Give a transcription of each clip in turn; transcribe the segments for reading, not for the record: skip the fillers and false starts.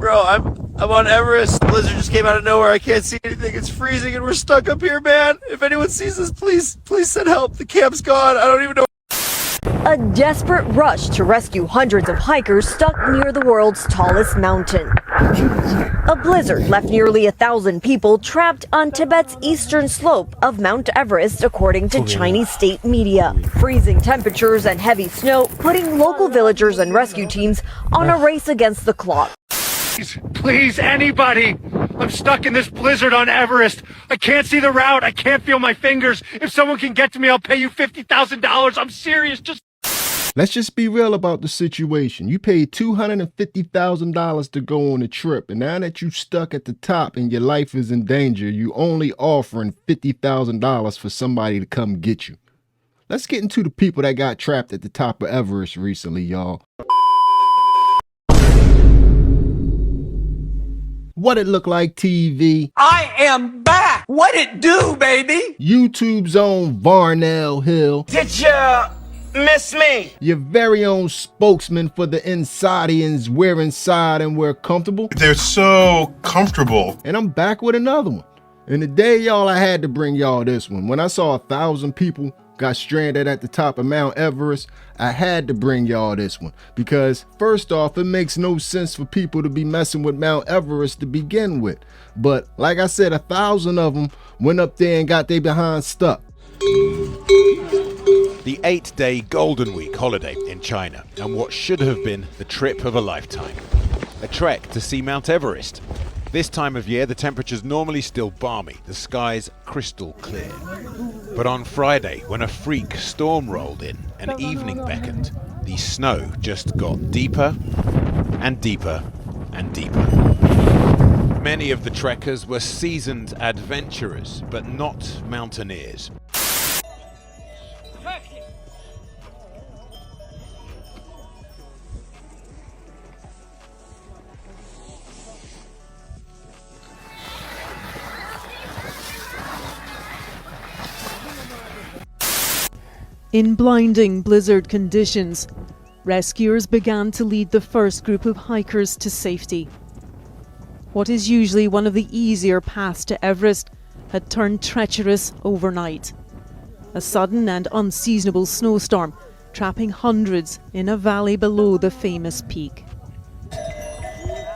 Bro, I'm on Everest. The blizzard just came out of nowhere. I can't see anything. It's freezing and we're stuck up here, man. If anyone sees us, please send help. The camp's gone. I don't even know. A desperate rush to rescue hundreds of hikers stuck near the world's tallest mountain. A blizzard left nearly 1,000 people trapped on Tibet's eastern slope of Mount Everest, according to Chinese state media. Freezing temperatures and heavy snow putting local villagers and rescue teams on a race against the clock. Please, anybody! I'm stuck in this blizzard on Everest. I can't see the route. I can't feel my fingers. If someone can get to me, I'll pay you $50,000. I'm serious. Let's just be real about the situation. You paid $250,000 to go on a trip, and now that you're stuck at the top and your life is in danger, you only offering $50,000 for somebody to come get you. Let's get into the people that got trapped at the top of Everest recently, y'all. What it look like, TV? I am back! What it do, baby? YouTube's own Varnell Hill. Did ya miss me? Your very own spokesman for the Insidians wear inside and we're comfortable. They're so comfortable. And I'm back with another one. And today, y'all, I had to bring y'all this one. When I saw 1,000 people got stranded at the top of Mount Everest, I had to bring y'all this one. Because first off, it makes no sense for people to be messing with Mount Everest to begin with. But like I said, 1,000 of them went up there and got their behind stuck. The 8-day Golden Week holiday in China, and what should have been the trip of a lifetime. A trek to see Mount Everest. This time of year, the temperature's normally still balmy, the sky's crystal clear. But on Friday, when a freak storm rolled in and evening beckoned, the snow just got deeper and deeper and deeper. Many of the trekkers were seasoned adventurers, but not mountaineers. In blinding blizzard conditions, rescuers began to lead the first group of hikers to safety. What is usually one of the easier paths to Everest had turned treacherous overnight. A sudden and unseasonable snowstorm trapping hundreds in a valley below the famous peak.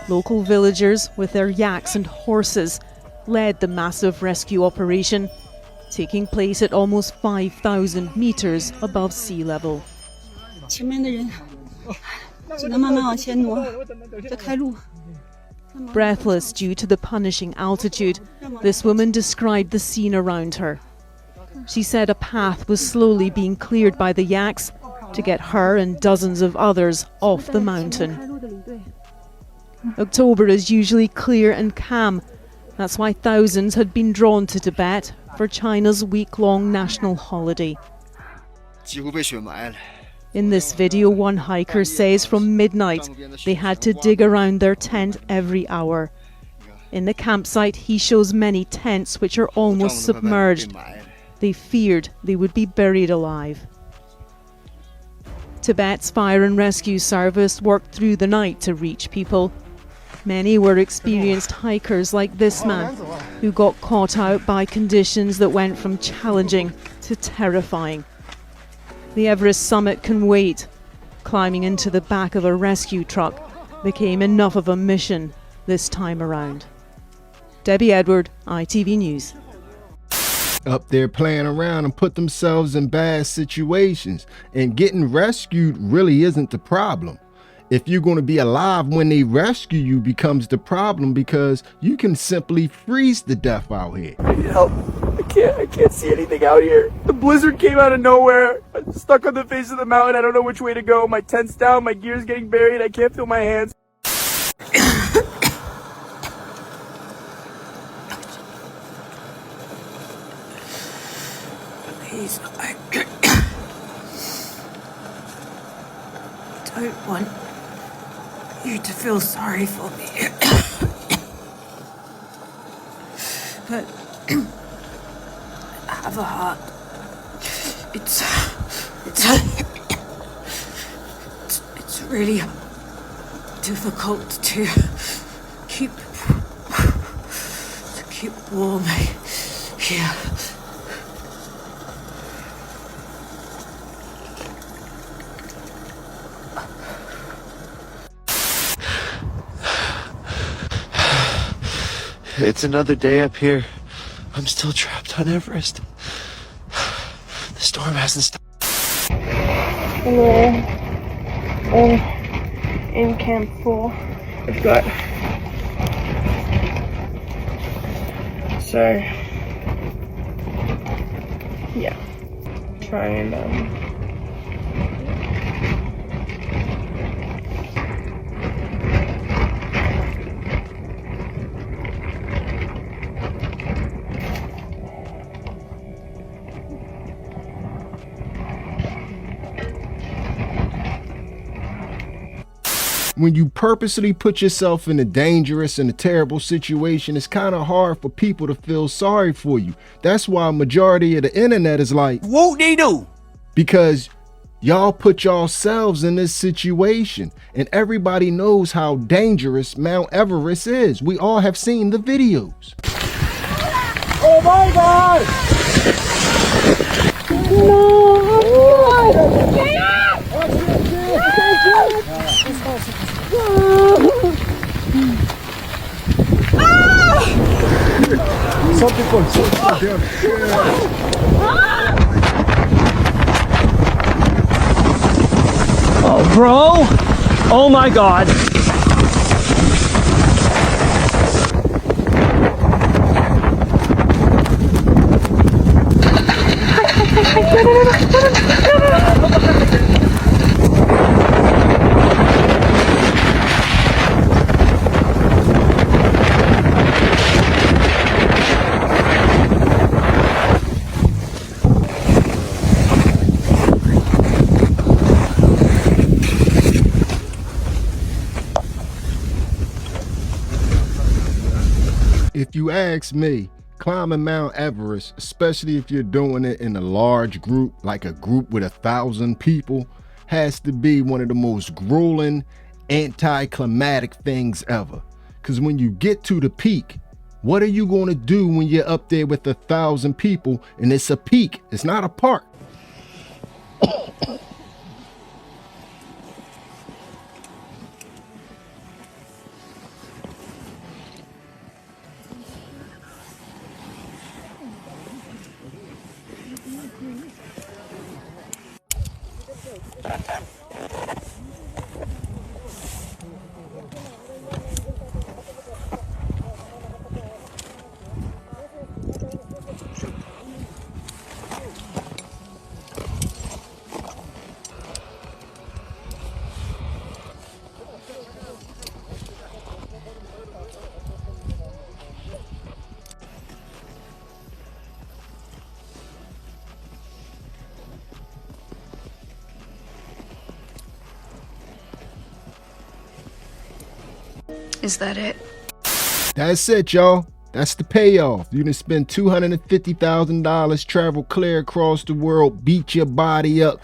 Local villagers with their yaks and horses led the massive rescue operation, taking place at almost 5,000 meters above sea level. Breathless due to the punishing altitude, this woman described the scene around her. She said a path was slowly being cleared by the yaks to get her and dozens of others off the mountain. October is usually clear and calm. That's why thousands had been drawn to Tibet for China's week-long national holiday. In this video, one hiker says from midnight they had to dig around their tent every hour. In the campsite, he shows many tents which are almost submerged. They feared they would be buried alive. Tibet's Fire and Rescue Service worked through the night to reach people. Many were experienced hikers like this man, who got caught out by conditions that went from challenging to terrifying. The Everest summit can wait. Climbing into the back of a rescue truck became enough of a mission this time around. Debbie Edward, ITV News. Up there playing around and put themselves in bad situations, and getting rescued really isn't the problem. If you're going to be alive when they rescue you becomes the problem, because you can simply freeze to death out here. I need help. I can't see anything out here. The blizzard came out of nowhere. I'm stuck on the face of the mountain. I don't know which way to go. My tent's down. My gear's getting buried. I can't feel my hands. Please, I don't want you to feel sorry for me. But I have a heart. It's really difficult to keep warm. Yeah. It's another day up here. I'm still trapped on Everest. The storm hasn't stopped. Hello. In Camp 4. I've got... So... Yeah. Try and, When you purposely put yourself in a dangerous and a terrible situation, it's kind of hard for people to feel sorry for you. That's why a majority of the internet is like, Whoop-de-doo. because y'all put yourselves in this situation, and everybody knows how dangerous Mount Everest is. We all have seen the videos. oh my God! Something for so damn Oh, bro. Oh my God. If you ask me, climbing Mount Everest, especially if you're doing it in a large group, like a group with 1,000 people, has to be one of the most grueling, anticlimactic things ever. Because when you get to the peak, what are you going to do when you're up there with 1,000 people and it's a peak? It's not a park. Is that it? That's it, y'all. That's the payoff. You done spend $250,000, travel clear across the world, beat your body up,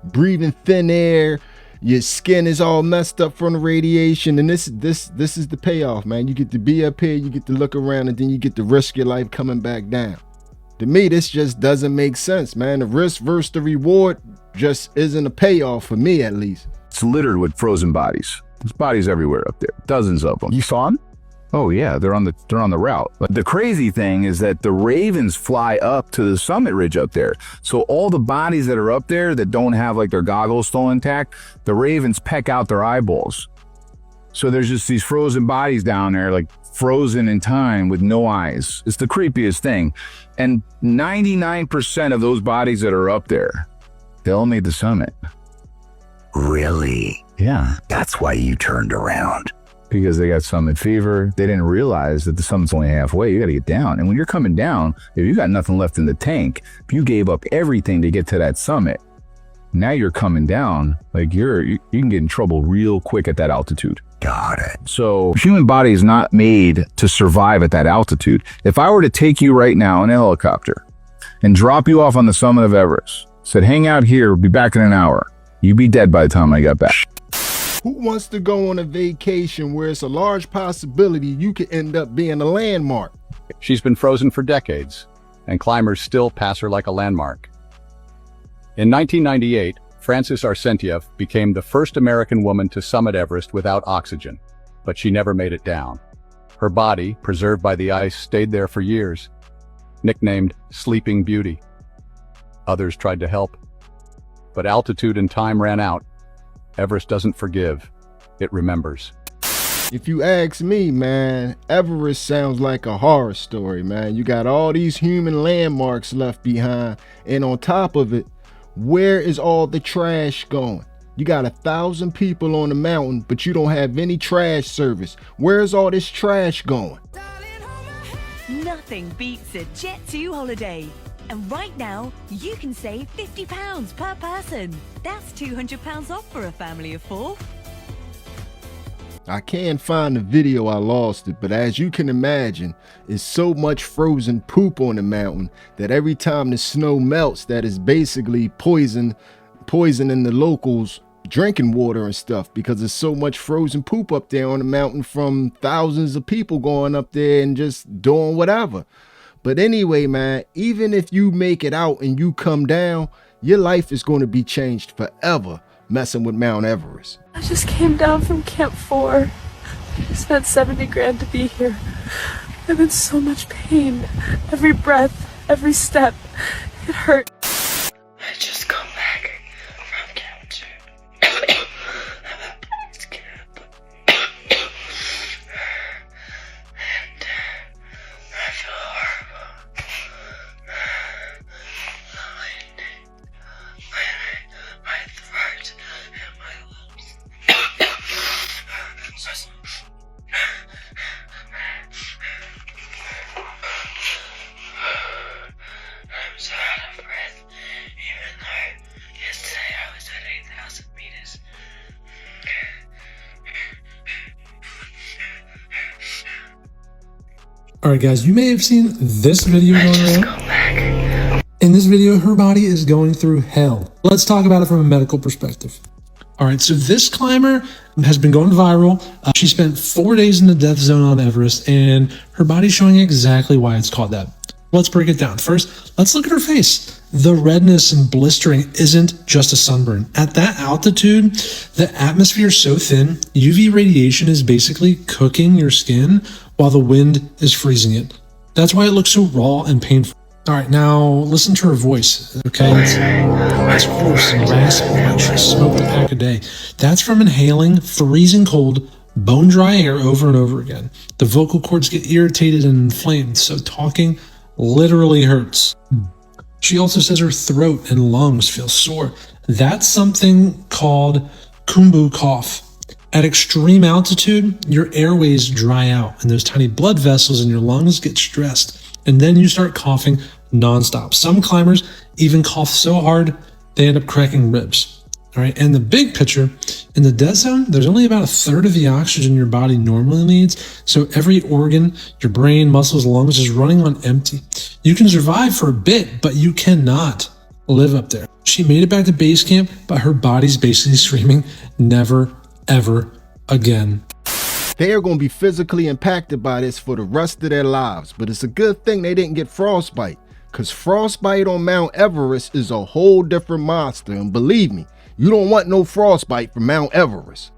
breathing thin air. Your skin is all messed up from the radiation, and this is the payoff, man. You get to be up here, you get to look around, and then you get to risk your life coming back down. To me, this just doesn't make sense, man. The risk versus the reward just isn't a payoff for me, at least. It's littered with frozen bodies. There's bodies everywhere up there, dozens of them. You saw them? Oh yeah, they're on the route. But the crazy thing is that the ravens fly up to the summit ridge up there. So all the bodies that are up there that don't have like their goggles still intact, the ravens peck out their eyeballs. So there's just these frozen bodies down there, like frozen in time with no eyes. It's the creepiest thing. And 99% of those bodies that are up there, they'll make the summit. Really? Yeah. That's why you turned around. Because they got summit fever. They didn't realize that the summit's only halfway. You got to get down. And when you're coming down, if you got nothing left in the tank, if you gave up everything to get to that summit, now you're coming down, like you can get in trouble real quick at that altitude. Got it. So human body is not made to survive at that altitude. If I were to take you right now in a helicopter and drop you off on the summit of Everest, said, hang out here, we'll be back in an hour, you'd be dead by the time I got back. Who wants to go on a vacation where it's a large possibility you could end up being a landmark? She's been frozen for decades, and climbers still pass her like a landmark. In 1998, Frances Arsenyev became the first American woman to summit Everest without oxygen, but she never made it down. Her body, preserved by the ice, stayed there for years, nicknamed Sleeping Beauty. Others tried to help, but altitude and time ran out. Everest doesn't forgive, it remembers. If you ask me, man, Everest sounds like a horror story, man. You got all these human landmarks left behind, and on top of it, where is all the trash going? You got 1,000 people on the mountain, but you don't have any trash service. Where's all this trash going? Nothing beats a Jet2 holiday. And right now, you can save £50 per person. That's £200 off for a family of 4. I can't find the video, I lost it, but as you can imagine, it's so much frozen poop on the mountain that every time the snow melts, that is basically poisoning the locals' drinking water and stuff, because there's so much frozen poop up there on the mountain from thousands of people going up there and just doing whatever. But anyway, man, even if you make it out and you come down, your life is going to be changed forever messing with Mount Everest. I just came down from Camp 4. I spent 70 grand to be here. I'm in so much pain. Every breath, every step, it hurt. I just come back from Camp 2. I'm at base camp. And I feel horrible. My throat and my lungs. I'm so out of breath, even though yesterday I was at 8,000 meters. Alright guys, you may have seen this video going around. In this video, her body is going through hell. Let's talk about it from a medical perspective. Alright, so this climber has been going viral. She spent 4 days in the death zone on Everest, and her body's showing exactly why it's called that. Let's break it down. First, let's look at her face. The redness and blistering isn't just a sunburn. At that altitude, the atmosphere is so thin, UV radiation is basically cooking your skin while the wind is freezing it. That's why it looks so raw and painful. All right, now listen to her voice, okay? It's hoarse and raspy, like she smoked a pack a day. That's from inhaling freezing cold, bone-dry air over and over again. The vocal cords get irritated and inflamed, so talking literally hurts. She also says her throat and lungs feel sore. That's something called kumbu cough. At extreme altitude, your airways dry out and those tiny blood vessels in your lungs get stressed. And then you start coughing nonstop. Some climbers even cough so hard, they end up cracking ribs. All right, and the big picture, in the death zone, there's only about 1/3 of the oxygen your body normally needs. So every organ, your brain, muscles, lungs is running on empty. You can survive for a bit, but you cannot live up there. She made it back to base camp, but her body's basically screaming, never, ever again. They are going to be physically impacted by this for the rest of their lives, but it's a good thing they didn't get frostbite, because frostbite on Mount Everest is a whole different monster, and believe me, you don't want no frostbite from Mount Everest.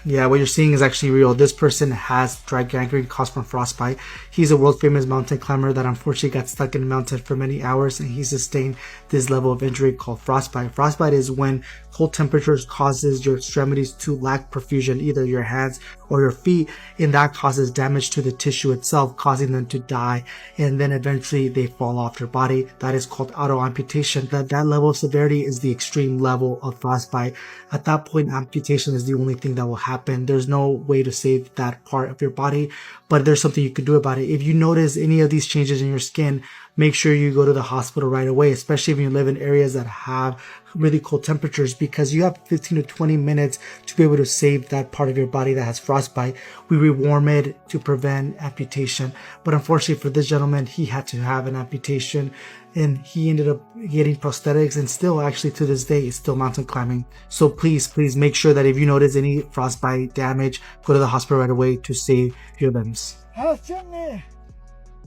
Yeah, what you're seeing is actually real. This person has dry gangrene caused from frostbite. He's a world famous mountain climber that unfortunately got stuck in the mountain for many hours, and he sustained this level of injury called frostbite. Frostbite is when cold temperatures causes your extremities to lack perfusion, either your hands or your feet, and that causes damage to the tissue itself, causing them to die, and then eventually they fall off your body. That is called auto amputation. That level of severity is the extreme level of frostbite. At that point, amputation is the only thing that will happen. There's no way to save that part of your body, but there's something you could do about it. If you notice any of these changes in your skin, make sure you go to the hospital right away, especially if you live in areas that have really cold temperatures, because you have 15 to 20 minutes to be able to save that part of your body that has frostbite. We rewarm it to prevent amputation. But unfortunately for this gentleman, he had to have an amputation, and he ended up getting prosthetics, and still actually to this day is still mountain climbing. So please make sure that if you notice any frostbite damage, go to the hospital right away to save your limbs.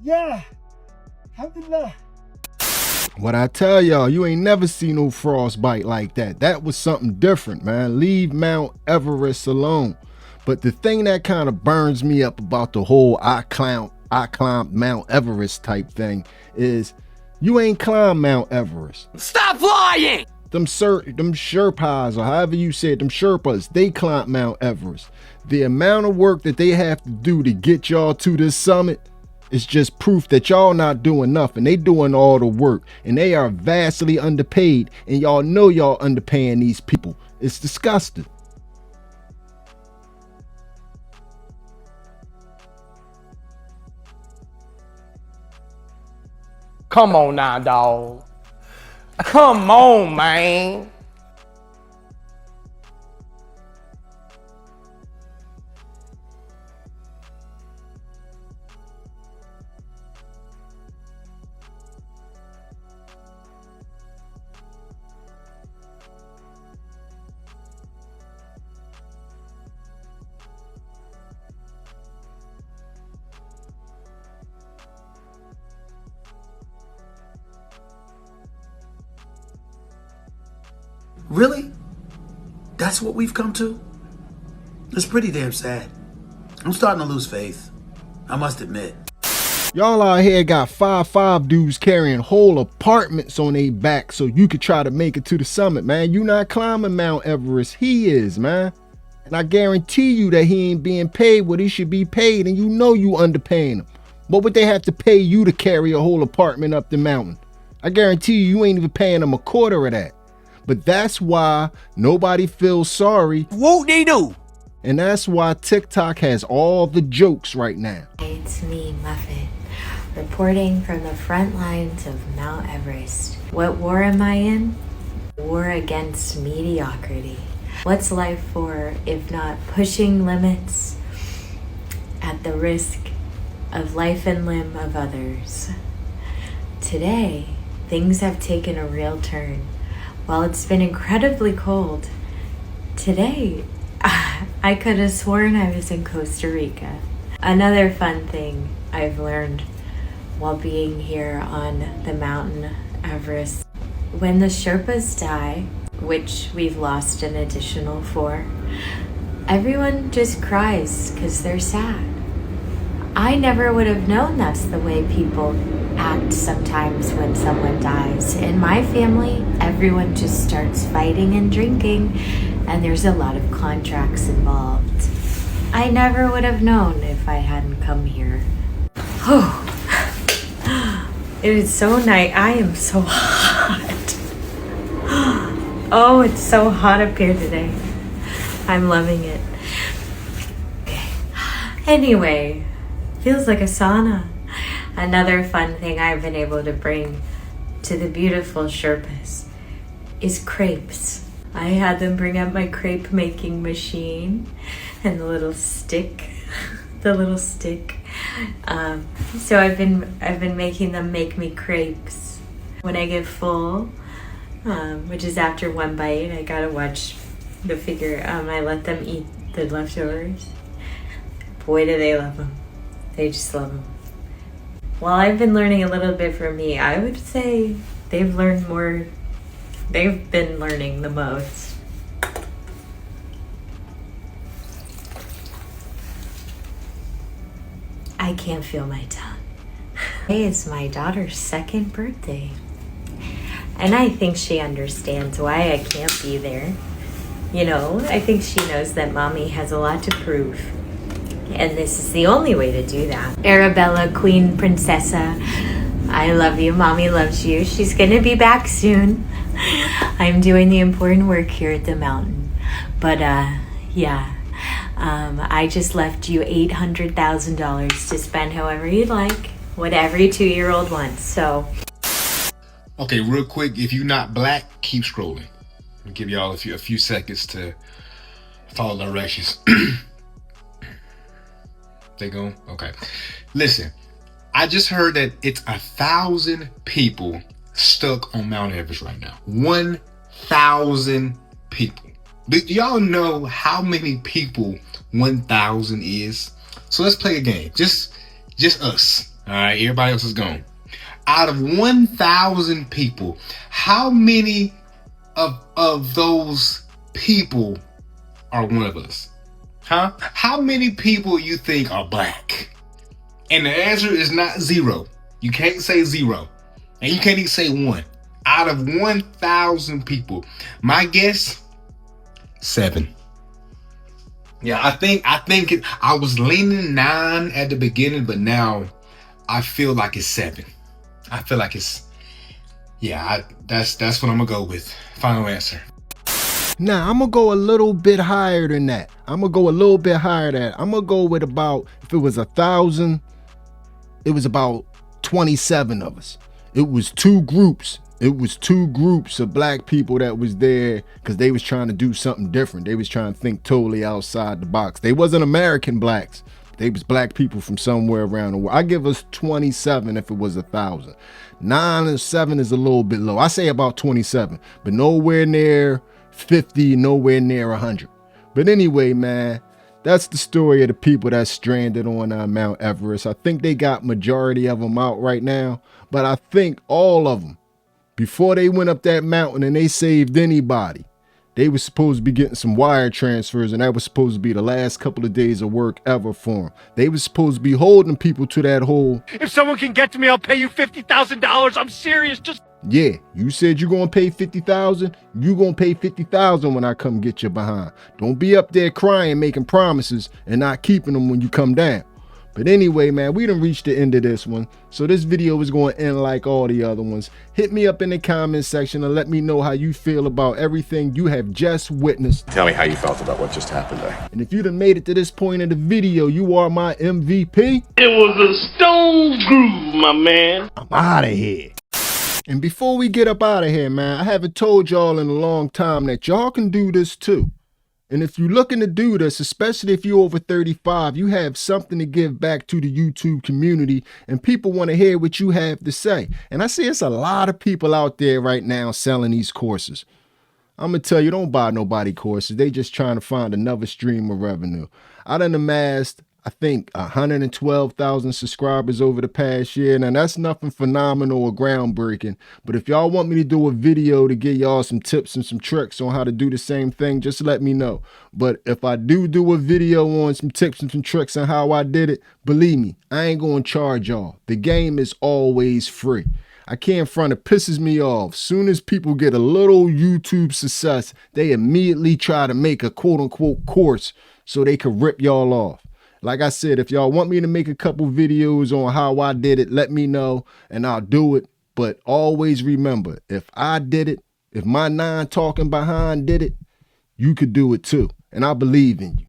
Yeah. What I tell y'all, you ain't never seen no frostbite like that. That was something different, man. Leave Mount Everest alone. But the thing that kind of burns me up about the whole I climbed Mount Everest type thing is you ain't climbed Mount Everest. Stop lying! Them Sherpas, or however you said, them Sherpas, they climbed Mount Everest. The amount of work that they have to do to get y'all to this summit, it's just proof that y'all not doing nothing. They doing all the work, and they are vastly underpaid, and y'all know y'all underpaying these people. It's disgusting. Come on now, dawg. Come on, man. Really? That's what we've come to? It's pretty damn sad. I'm starting to lose faith, I must admit. Y'all out here got 5'5" dudes carrying whole apartments on their back so you could try to make it to the summit, man. You not climbing Mount Everest. He is, man. And I guarantee you that he ain't being paid what he should be paid, and you know you underpaying him. What would they have to pay you to carry a whole apartment up the mountain? I guarantee you ain't even paying them a quarter of that. But that's why nobody feels sorry. Whoop-de-doo. And that's why TikTok has all the jokes right now. It's me, Muffin, reporting from the front lines of Mount Everest. What war am I in? War against mediocrity. What's life for if not pushing limits at the risk of life and limb of others? Today, things have taken a real turn. While it's been incredibly cold, today I could have sworn I was in Costa Rica. Another fun thing I've learned while being here on the mountain Everest, when the Sherpas die, which we've lost an additional 4, everyone just cries because they're sad. I never would have known that's the way people act sometimes when someone dies. In my family, everyone just starts fighting and drinking, and there's a lot of contracts involved. I never would have known if I hadn't come here. Oh, it is so nice. I am so hot. Oh, it's so hot up here today. I'm loving it. Okay. Anyway, feels like a sauna. Another fun thing I've been able to bring to the beautiful Sherpas is crepes. I had them bring up my crepe making machine and the little stick, So I've been making them make me crepes. When I get full, which is after one bite, I gotta watch the figure. I let them eat the leftovers. Boy, do they love them. They just love them. While I've been learning a little bit from me, I would say they've learned more. They've been learning the most. I can't feel my tongue. Today is my daughter's 2nd birthday. And I think she understands why I can't be there. You know, I think she knows that mommy has a lot to prove. And this is the only way to do that. Arabella, Queen Princessa, I love you. Mommy loves you. She's gonna be back soon. I'm doing the important work here at the mountain. But yeah, I just left you $800,000 to spend however you'd like. what every 2-year-old wants. So Okay, real quick, if you're not black, keep scrolling. I'll give y'all a few seconds to follow directions. They going? Okay. Listen, I just heard that it's 1,000 people stuck on Mount Everest right now. 1,000 people. Do y'all know how many people 1,000 is? So let's play a game. Just us. All right, everybody else is gone. Out of 1,000 people, how many of those people are one of us? Huh? How many people you think are black? And the answer is not 0. You can't say 0. And you can't even say 1. Out of 1,000 people, my guess, 7. Yeah, I think I was leaning 9 at the beginning, but now I feel like it's 7. I feel like it's, yeah, that's what I'm gonna go with. Final answer. Nah, I'm gonna go a little bit higher than that. I'm gonna go with about, if it was 1,000, it was about 27 of us. It was 2 groups. It was 2 groups of black people that was there because they was trying to do something different. They was trying to think totally outside the box. They wasn't American blacks. They was black people from somewhere around the world. I give us 27 if it was 1,000. 9 and 7 is a little bit low. I say about 27, but nowhere near 50, nowhere near 100. But anyway, man, that's the story of the people that's stranded on Mount Everest. I think they got majority of them out right now, but I think all of them, before they went up that mountain and they saved anybody, they were supposed to be getting some wire transfers, and that was supposed to be the last couple of days of work ever for them. They were supposed to be holding people to that hole. If someone can get to me, I'll pay you $50,000. I'm serious. Just yeah, you said you're gonna pay 50,000. You gonna pay 50,000 when I come get you behind. Don't be up there crying, making promises and not keeping them when you come down. But anyway, man, we done reached the end of this one. So this video is going to end like all the other ones. Hit me up in the comment section and let me know how you feel about everything you have just witnessed. Tell me how you felt about what just happened there. And if you done made it to this point in the video, you are my MVP. It was a stone groove, my man. I'm out of here. And before we get up out of here, man, I haven't told y'all in a long time that y'all can do this too. And if you're looking to do this, especially if you're over 35, you have something to give back to the YouTube community and people want to hear what you have to say. And I see it's a lot of people out there right now selling these courses. I'm going to tell you, don't buy nobody courses. They just trying to find another stream of revenue. I done amassed, I think, 112,000 subscribers over the past year. Now, that's nothing phenomenal or groundbreaking. But if y'all want me to do a video to give y'all some tips and some tricks on how to do the same thing, just let me know. But if I do a video on some tips and some tricks on how I did it, believe me, I ain't going to charge y'all. The game is always free. I can't front, it pisses me off. Soon as people get a little YouTube success, they immediately try to make a quote-unquote course so they can rip y'all off. Like I said, if y'all want me to make a couple videos on how I did it, let me know and I'll do it. But always remember, if I did it, if my 9 talking behind did it, you could do it too. And I believe in you.